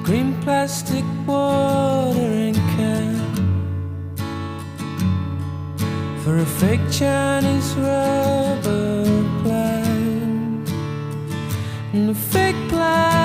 green plastic watering can for a fake Chinese rubber plant and a fake plastic